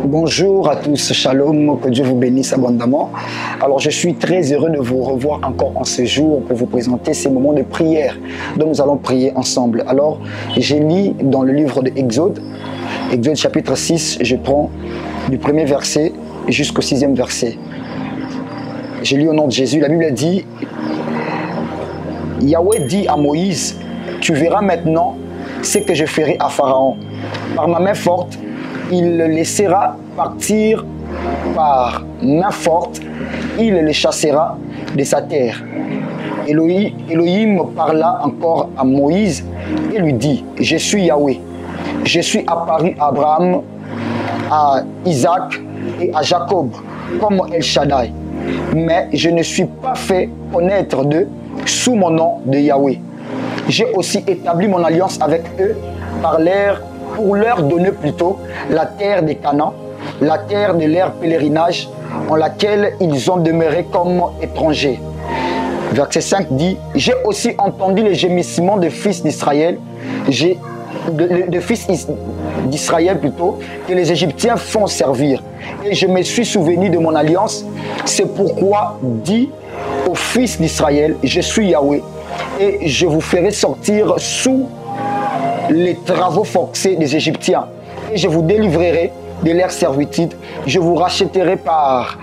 Bonjour à tous, shalom, que Dieu vous bénisse abondamment. Alors je suis très heureux de vous revoir encore en ce jour pour vous présenter ces moments de prière dont nous allons prier ensemble. Alors j'ai lu dans le livre de Exode chapitre 6, je prends du premier verset jusqu'au 6e verset. J'ai lu au nom de Jésus, la Bible dit, Yahweh dit à Moïse, tu verras maintenant ce que je ferai à Pharaon. Par ma main forte, il le laissera partir, par main forte, il le chassera de sa terre. Elohim parla encore à Moïse et lui dit, je suis Yahweh, je suis apparu à Abraham, à Isaac et à Jacob comme El Shaddai, mais je ne suis pas fait connaître d'eux sous mon nom de Yahweh. J'ai aussi établi mon alliance avec eux pour leur donner plutôt la terre des Canaan, la terre de leur pèlerinage, en laquelle ils ont demeuré comme étrangers. Verset 5 dit, j'ai aussi entendu les gémissements des fils d'Israël, que les Égyptiens font servir. Et je me suis souvenu de mon alliance. C'est pourquoi dit aux fils d'Israël, je suis Yahweh, et je vous ferai sortir sous les travaux forcés des Égyptiens, et je vous délivrerai de leur servitude. Je vous rachèterai par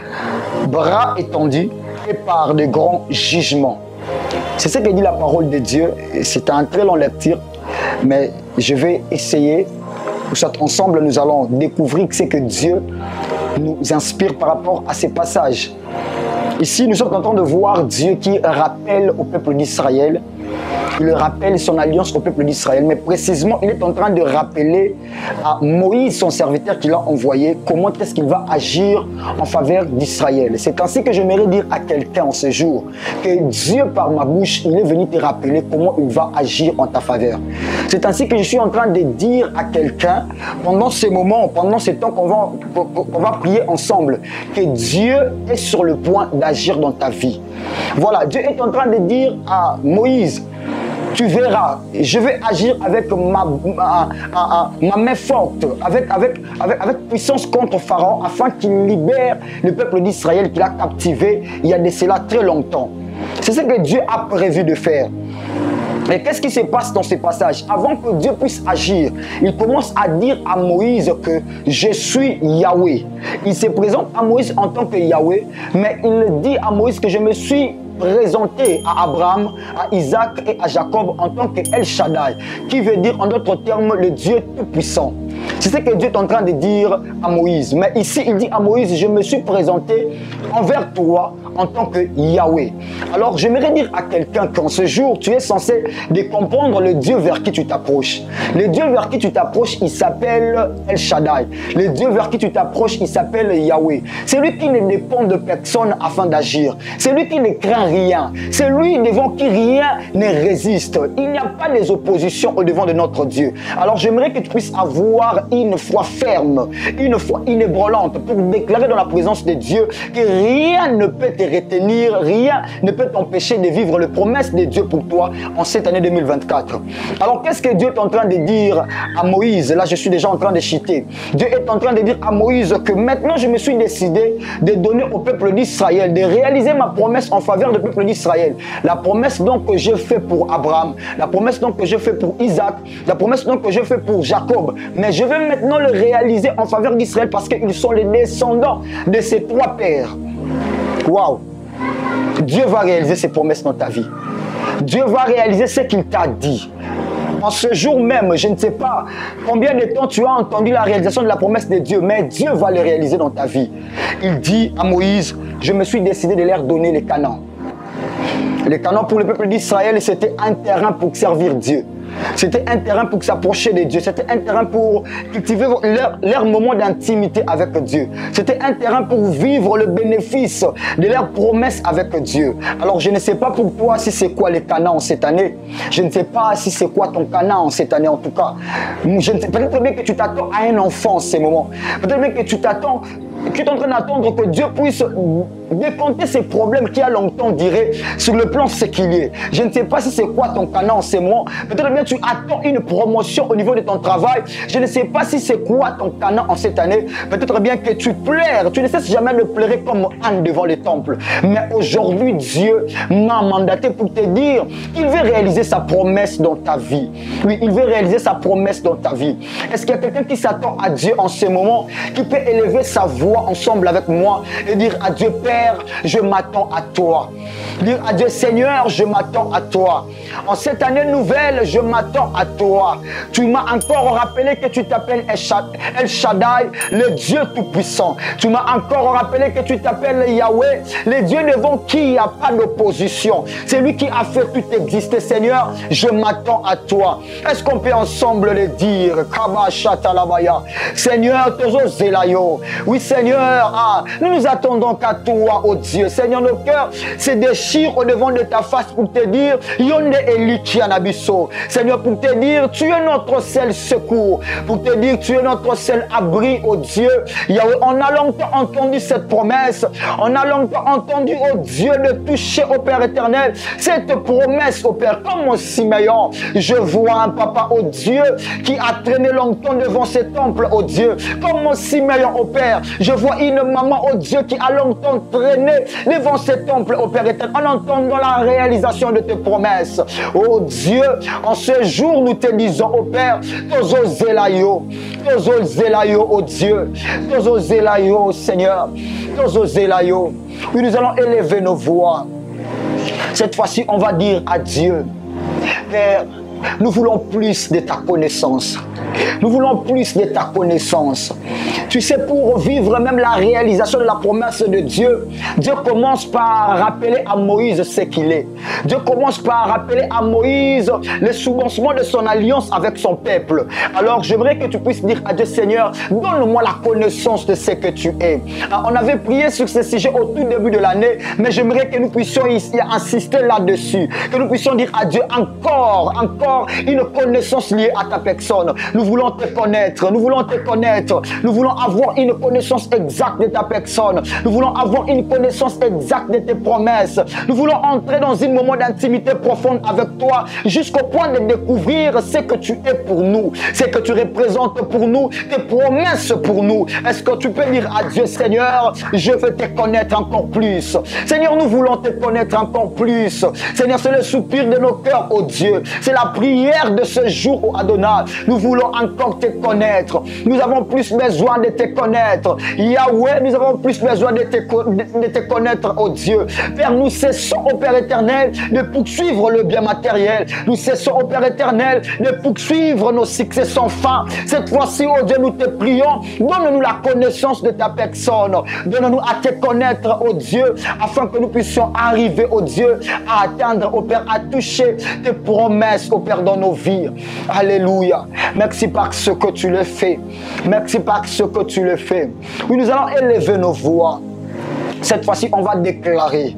bras étendus et par de grands jugements. C'est ce que dit la parole de Dieu. C'est un très long lecture, mais je vais essayer. Pour ça, ensemble, nous allons découvrir ce que Dieu nous inspire par rapport à ces passages. Ici, nous sommes en train de voir Dieu qui rappelle au peuple d'Israël. Il rappelle son alliance au peuple d'Israël, mais précisément, il est en train de rappeler à Moïse, son serviteur qu'il a envoyé, comment est-ce qu'il va agir en faveur d'Israël. C'est ainsi que j'aimerais dire à quelqu'un en ce jour, que Dieu, par ma bouche, il est venu te rappeler comment il va agir en ta faveur. C'est ainsi que je suis en train de dire à quelqu'un, pendant ces moments, pendant ces temps qu'on va prier ensemble, que Dieu est sur le point d'agir dans ta vie. Voilà, Dieu est en train de dire à Moïse, tu verras, je vais agir avec ma main forte, avec puissance contre Pharaon, afin qu'il libère le peuple d'Israël qu'il a captivé il y a de cela très longtemps. C'est ce que Dieu a prévu de faire. Et qu'est-ce qui se passe dans ces passages? Avant que Dieu puisse agir, il commence à dire à Moïse que je suis Yahweh. Il se présente à Moïse en tant que Yahweh, mais il dit à Moïse que je me suis présenté à Abraham, à Isaac et à Jacob en tant que El Shaddai, qui veut dire en d'autres termes le Dieu tout-puissant. C'est ce que Dieu est en train de dire à Moïse. Mais ici, il dit à Moïse, je me suis présenté envers toi en tant que Yahweh. Alors, j'aimerais dire à quelqu'un qu'en ce jour, tu es censé de comprendre le Dieu vers qui tu t'approches. Le Dieu vers qui tu t'approches, il s'appelle El Shaddai. Le Dieu vers qui tu t'approches, il s'appelle Yahweh. C'est lui qui ne dépend de personne afin d'agir. C'est lui qui ne craint rien. C'est lui devant qui rien ne résiste. Il n'y a pas des oppositions au devant de notre Dieu. Alors, j'aimerais que tu puisses avoir une foi ferme, une foi inébranlante pour déclarer dans la présence de Dieu que rien ne peut te retenir, rien ne peut t'empêcher de vivre les promesses de Dieu pour toi en cette année 2024. Alors qu'est-ce que Dieu est en train de dire à Moïse? Là je suis déjà en train de citer. Dieu est en train de dire à Moïse que maintenant je me suis décidé de donner au peuple d'Israël, de réaliser ma promesse en faveur du peuple d'Israël. La promesse donc que je fais pour Abraham, la promesse donc que je fais pour Isaac, la promesse donc que je fais pour Jacob. Mais je vais maintenant le réaliser en faveur d'Israël parce qu'ils sont les descendants de ces trois pères. Waouh! Dieu va réaliser ses promesses dans ta vie. Dieu va réaliser ce qu'il t'a dit. En ce jour même, je ne sais pas combien de temps tu as entendu la réalisation de la promesse de Dieu, mais Dieu va le réaliser dans ta vie. Il dit à Moïse, je me suis décidé de leur donner les Canaan. Les Canaan pour le peuple d'Israël, c'était un terrain pour servir Dieu. C'était un terrain pour s'approcher de Dieu. C'était un terrain pour cultiver leur moment d'intimité avec Dieu. C'était un terrain pour vivre le bénéfice de leurs promesses avec Dieu. Alors je ne sais pas pour toi si c'est quoi les Canaan cette année. Je ne sais pas si c'est quoi ton Canaan cette année en tout cas. Peut-être bien que tu t'attends à un enfant en ces moments. Peut-être bien que tu es en train d'attendre que Dieu puisse décompter ces problèmes qui a longtemps duré sur le plan séculier. Je ne sais pas si c'est quoi ton canal en ce moment. Peut-être bien tu attends une promotion au niveau de ton travail. Je ne sais pas si c'est quoi ton canal en cette année. Peut-être bien que tu pleures. Tu ne cesses jamais de pleurer comme Anne devant le temple. Mais aujourd'hui, Dieu m'a mandaté pour te dire qu'il veut réaliser sa promesse dans ta vie. Oui, il veut réaliser sa promesse dans ta vie. Est-ce qu'il y a quelqu'un qui s'attend à Dieu en ce moment, qui peut élever sa voix ensemble avec moi et dire à Dieu, Père, je m'attends à toi. Dire à Dieu, Seigneur, je m'attends à toi. En cette année nouvelle, je m'attends à toi. Tu m'as encore rappelé que tu t'appelles El Shaddai, le Dieu Tout-Puissant. Tu m'as encore rappelé que tu t'appelles Yahweh, le Dieu devant qui il n'y a pas d'opposition. C'est lui qui a fait tout exister. Seigneur, je m'attends à toi. Est-ce qu'on peut ensemble le dire? Seigneur, Tozo Zelayo. Oui, Seigneur, nous nous attendons qu'à toi, oh Dieu. Seigneur, nos cœurs se déchirent au devant de ta face pour te dire, Yonde Eli Kianabiso. Seigneur, pour te dire, tu es notre seul secours. Pour te dire, tu es notre seul abri, oh Dieu. Yahweh, on a longtemps entendu cette promesse. On a longtemps entendu, oh Dieu, de toucher au Père éternel. Cette promesse, oh Père, comme au Simeon, je vois un papa, oh Dieu, qui a traîné longtemps devant ce temple, oh Dieu. Comme au Simeon, oh Père, je vois une maman, oh Dieu, qui a longtemps traîné devant ce temple, oh Père éternel, en entendant la réalisation de tes promesses. Oh Dieu, en ce jour, nous te disons, oh Père, Tozo Zelayo, oh Dieu, Tozo Zelayo, Seigneur, Tozo Zelayo. Oui, nous allons élever nos voix. Cette fois-ci, on va dire à Dieu, Père, nous voulons plus de ta connaissance. Nous voulons plus de ta connaissance. Tu sais, pour vivre même la réalisation de la promesse de Dieu, Dieu commence par rappeler à Moïse ce qu'il est. Dieu commence par rappeler à Moïse le soubassement de son alliance avec son peuple. Alors, j'aimerais que tu puisses dire à Dieu, Seigneur, donne-moi la connaissance de ce que tu es. On avait prié sur ce sujet au tout début de l'année, mais j'aimerais que nous puissions insister là-dessus. Que nous puissions dire à Dieu encore une connaissance liée à ta personne. Nous voulons te connaître, nous voulons te connaître, nous voulons avoir une connaissance exacte de ta personne, nous voulons avoir une connaissance exacte de tes promesses, nous voulons entrer dans un moment d'intimité profonde avec toi jusqu'au point de découvrir ce que tu es pour nous, ce que tu représentes pour nous, tes promesses pour nous. Est-ce que tu peux dire à Dieu, Seigneur, je veux te connaître encore plus. Seigneur, nous voulons te connaître encore plus. Seigneur, c'est le soupir de nos cœurs, oh Dieu, c'est la prière de ce jour, oh Adonai. Nous voulons encore te connaître. Nous avons plus besoin de te connaître. Yahweh, nous avons plus besoin de te connaître, oh Dieu. Père, nous cessons, oh Père éternel, de poursuivre le bien matériel. Nous cessons, oh Père éternel, de poursuivre nos succès sans fin. Cette fois-ci, oh Dieu, nous te prions. Donne-nous la connaissance de ta personne. Donne-nous à te connaître, oh Dieu, afin que nous puissions arriver, oh Dieu, à atteindre, oh Père, à toucher tes promesses, oh Père, dans nos vies. Alléluia. Merci parce que tu le fais. Merci parce que tu le fais. Oui, nous allons élever nos voix. Cette fois-ci, on va déclarer,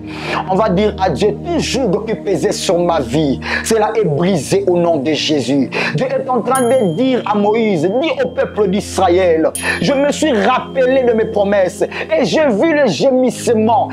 on va dire à Dieu, tout joug qui pesait sur ma vie, cela est brisé au nom de Jésus. Dieu est en train de dire à Moïse, dis au peuple d'Israël, je me suis rappelé de mes promesses et j'ai vu le gémissement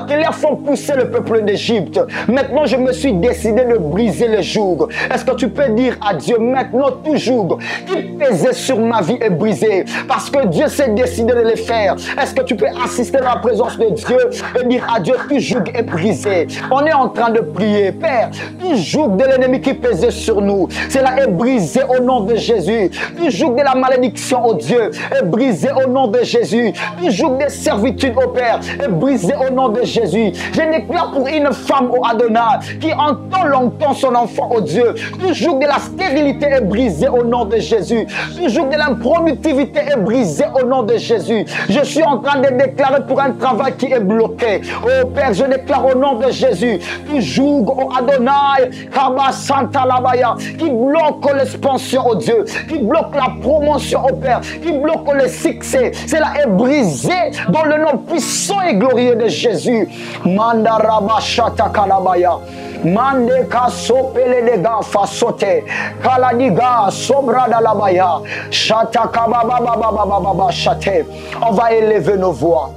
que les font pousser le peuple d'Égypte. Maintenant, je me suis décidé de briser le joug. Est-ce que tu peux dire à Dieu, maintenant, tout joug qui pesait sur ma vie est brisé parce que Dieu s'est décidé de le faire. Est-ce que tu peux assister à la présence de Dieu et dire à Dieu, tout joug est brisé. On est en train de prier, Père, tout joug de l'ennemi qui pesait sur nous, cela est brisé au nom de Jésus. Tout joug de la malédiction, oh Dieu, est brisé au nom de Jésus. Tout joug de servitude, oh Père, est brisé au nom de Jésus. Je déclare pour une femme, oh Adonai, qui entend longtemps son enfant, oh Dieu, tout joug de la stérilité est brisé au nom de Jésus. Tout joug de l'improductivité est brisé au nom de Jésus. Je suis en train de déclarer pour un travail qui est bloqué. Oh Père, je déclare au nom de Jésus, tout joug, oh Adonai, Kaba Santa Labaya, qui bloque l'expansion, oh Dieu, qui bloque la promotion, oh Père, qui bloque le succès. Cela est brisé dans le nom puissant et glorieux de Jésus. Mandaraba Shata Kalabaya. Mande kasopele de gafa sote kaladiga sobra dalabaya shata kababa baba shate. On va élever nos voix.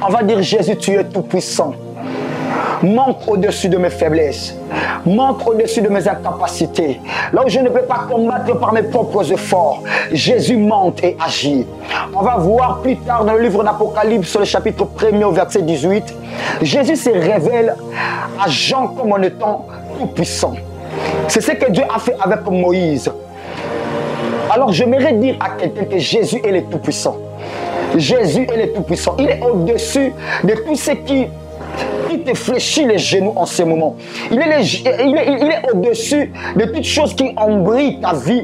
On va dire, Jésus, tu es tout puissant. Monte au-dessus de mes faiblesses. Monte au-dessus de mes incapacités. Là où je ne peux pas combattre par mes propres efforts, Jésus monte et agit. On va voir plus tard dans le livre d'Apocalypse, sur le chapitre 1er au verset 18, Jésus se révèle à Jean comme en étant tout puissant. C'est ce que Dieu a fait avec Moïse. Alors j'aimerais dire à quelqu'un que Jésus est le tout-puissant. Jésus est le tout-puissant. Il est au-dessus de tout ce qui te fléchit les genoux en ce moment. Il est au-dessus de toute chose qui embrouille ta vie,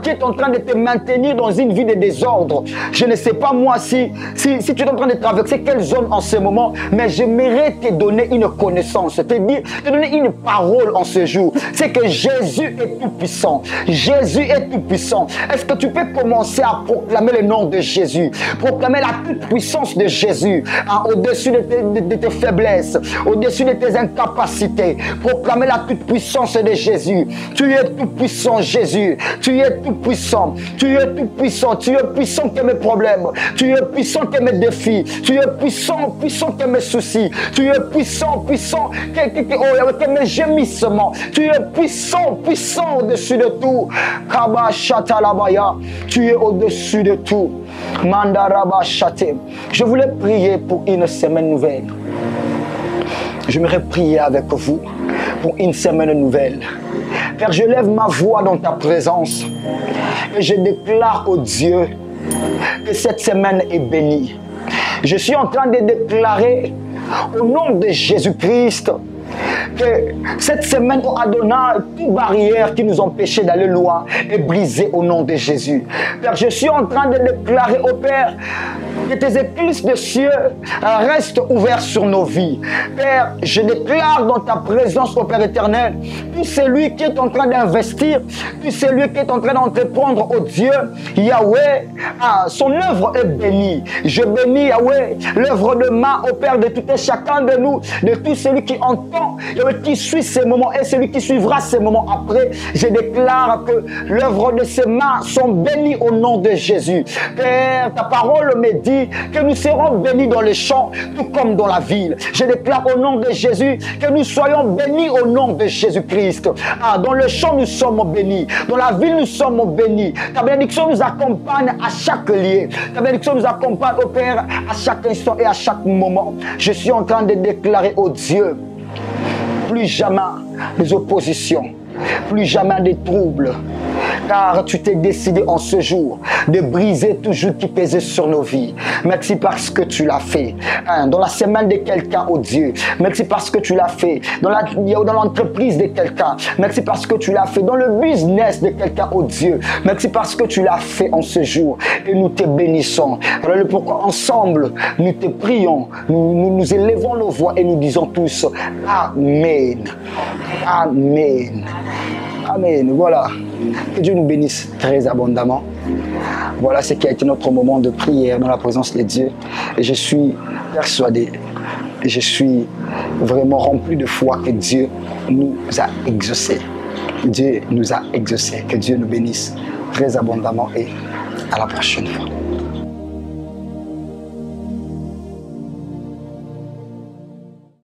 qui est en train de te maintenir dans une vie de désordre. Je ne sais pas moi si tu es en train de traverser quelle zone en ce moment, mais j'aimerais te donner une connaissance, te donner une parole en ce jour. C'est que Jésus est tout puissant. Jésus est tout puissant. Est-ce que tu peux commencer à proclamer le nom de Jésus, proclamer la toute puissance de Jésus au-dessus de tes faiblesses, au-dessus de tes incapacités. Proclamer la toute puissance de Jésus. Tu es tout puissant, Jésus. Tu es tout puissant. Tu es tout puissant. Tu es puissant que mes problèmes. Tu es puissant que mes défis. Tu es puissant, puissant que mes soucis. Tu es puissant, puissant que mes gémissements. Tu es puissant, puissant au-dessus de tout. Kaba Shatalabaya. Tu es au-dessus de tout. Mandaraba Shate. Je voulais prier pour une semaine nouvelle. J'aimerais prier avec vous pour une semaine nouvelle. Père, je lève ma voix dans ta présence et je déclare au Dieu que cette semaine est bénie. Je suis en train de déclarer au nom de Jésus-Christ que cette semaine au Adonai, toute barrière qui nous empêchait d'aller loin est brisée au nom de Jésus. Père, je suis en train de déclarer au Père que tes écluses de cieux restent ouvertes sur nos vies. Père, je déclare dans ta présence, au Père éternel, tout celui qui est en train d'investir, tout celui qui est en train d'entreprendre au Dieu, Yahweh, son œuvre est bénie. Je bénis, Yahweh, l'œuvre de main, au Père, de tout et chacun de nous, de tout celui qui entend, qui suit ces moments et celui qui suivra ces moments après. Je déclare que l'œuvre de ses mains sont bénies au nom de Jésus. Père, ta parole me dit que nous serons bénis dans les champs, tout comme dans la ville. Je déclare au nom de Jésus que nous soyons bénis au nom de Jésus-Christ. Dans le champ, nous sommes bénis. Dans la ville, nous sommes bénis. Ta bénédiction nous accompagne à chaque lieu. Ta bénédiction nous accompagne, au Père, à chaque instant et à chaque moment. Je suis en train de déclarer au Dieu, plus jamais des oppositions, plus jamais des troubles, car tu t'es décidé en ce jour de briser tout joug qui pesait sur nos vies. Merci parce que tu l'as fait dans la semaine de quelqu'un, oh Dieu. Merci parce que tu l'as fait dans l'entreprise de quelqu'un. Merci parce que tu l'as fait dans le business de quelqu'un, oh Dieu. Merci parce que tu l'as fait en ce jour et nous te bénissons. Voilà pourquoi ensemble nous te prions, nous élevons nos voix et nous disons tous Amen. Amen. Amen. Voilà. Que Dieu nous bénisse très abondamment. Voilà ce qui a été notre moment de prière dans la présence de Dieu. Et je suis persuadé, et je suis vraiment rempli de foi que Dieu nous a exaucés. Dieu nous a exaucés. Que Dieu nous bénisse très abondamment et à la prochaine fois.